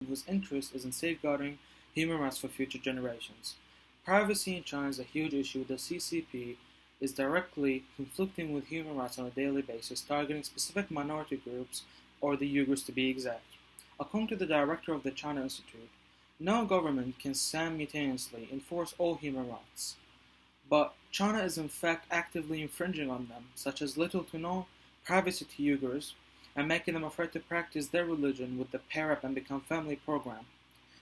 whose interest is in safeguarding human rights for future generations. Privacy in China is a huge issue. The CCP is directly conflicting with human rights on a daily basis, targeting specific minority groups, or the Uyghurs to be exact. According to the director of the China Institute, no government can simultaneously enforce all human rights. But China is in fact actively infringing on them, such as little to no privacy to Uyghurs, and making them afraid to practice their religion with the Pair Up and Become Family program.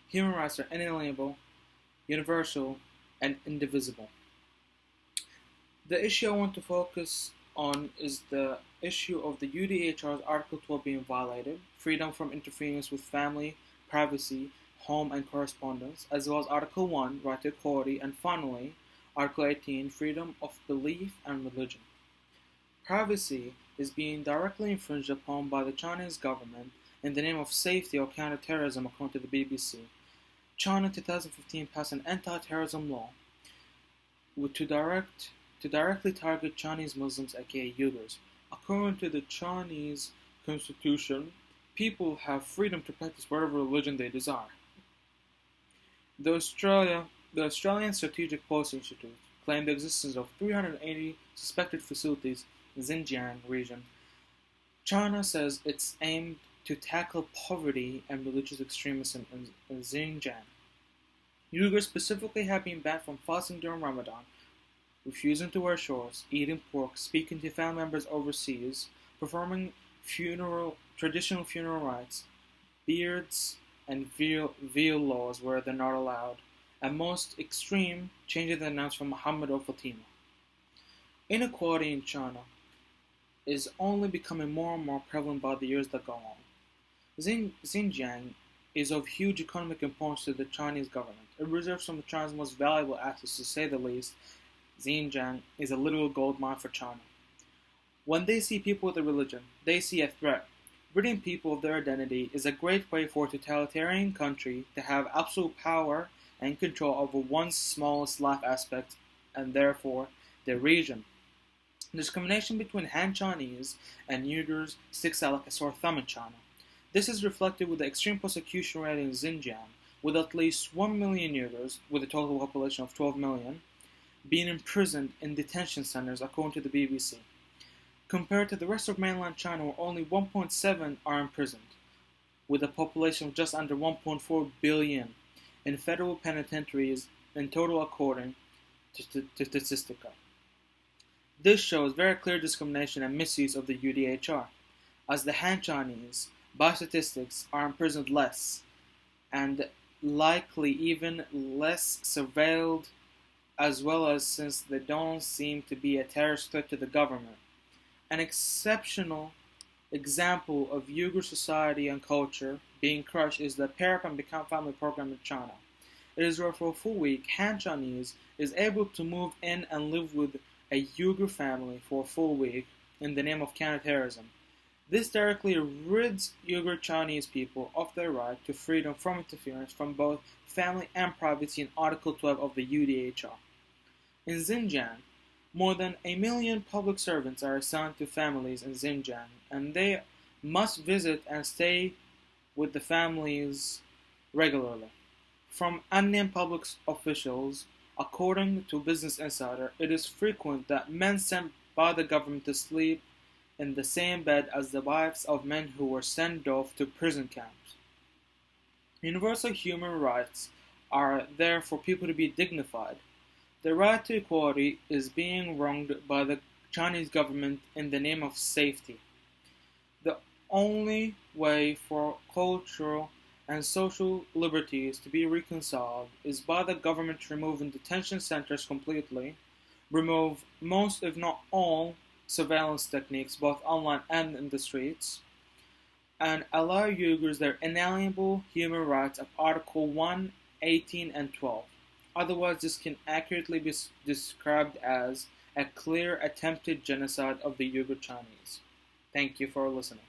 Human rights are inalienable, universal, and indivisible. The issue I want to focus on is the issue of the UDHR's Article 12 being violated, freedom from interference with family, privacy, home, and correspondence, as well as Article 1, right to equality, and finally, Article 18, freedom of belief and religion. Privacy is being directly infringed upon by the Chinese government in the name of safety or counterterrorism, according to the BBC. China in 2015 passed an anti-terrorism law to directly target Chinese Muslims, aka Uyghurs. According to the Chinese constitution, people have freedom to practice whatever religion they desire. The Australian Strategic Policy Institute claimed the existence of 380 suspected facilities in the Xinjiang region. China says it's aimed to tackle poverty and religious extremism in Xinjiang. Uyghurs specifically have been banned from fasting during Ramadan, refusing to wear shorts, eating pork, speaking to family members overseas, performing traditional funeral rites, beards and veil laws where they're not allowed, and most extreme, changing the names from Muhammad or Fatima. Inequality in China is only becoming more and more prevalent by the years that go on. Xinjiang is of huge economic importance to the Chinese government. It reserves some of China's most valuable assets, to say the least. Xinjiang is a literal gold mine for China. When they see people with a religion, they see a threat. Ridding people of their identity is a great way for a totalitarian country to have absolute power and control over one's smallest life aspect, and therefore their region. Discrimination between Han Chinese and Uyghurs sticks out like a sore thumb in China. This is reflected with the extreme persecution rate in Xinjiang, with at least 1 million Uyghurs, with a total population of 12 million, being imprisoned in detention centers, according to the BBC. Compared to the rest of mainland China, where only 1.7 are imprisoned, with a population of just under 1.4 billion in federal penitentiaries in total, according to Statistica. This shows very clear discrimination and misuse of the UDHR, as the Han Chinese, by statistics, are imprisoned less, and likely even less surveilled, as well as since they don't seem to be a terrorist threat to the government. An exceptional example of Uyghur society and culture being crushed is the Pair Up and Become Family program in China. It is where for a full week, Han Chinese is able to move in and live with a Uyghur family for a full week in the name of counterterrorism. This directly rids Uyghur Chinese people of their right to freedom from interference from both family and privacy in Article 12 of the UDHR. In Xinjiang, more than 1 million public servants are assigned to families in Xinjiang, and they must visit and stay with the families regularly. From unnamed public officials, according to Business Insider, it is frequent that men sent by the government to sleep in the same bed as the wives of men who were sent off to prison camps. Universal human rights are there for people to be dignified. The right to equality is being wronged by the Chinese government in the name of safety. The only way for cultural and social liberties to be reconciled is by the government removing detention centers completely, remove most if not all surveillance techniques both online and in the streets, and allow Uyghurs their inalienable human rights of Article 1, 18, and 12. Otherwise, this can accurately be described as a clear attempted genocide of the Uyghur Chinese. Thank you for listening.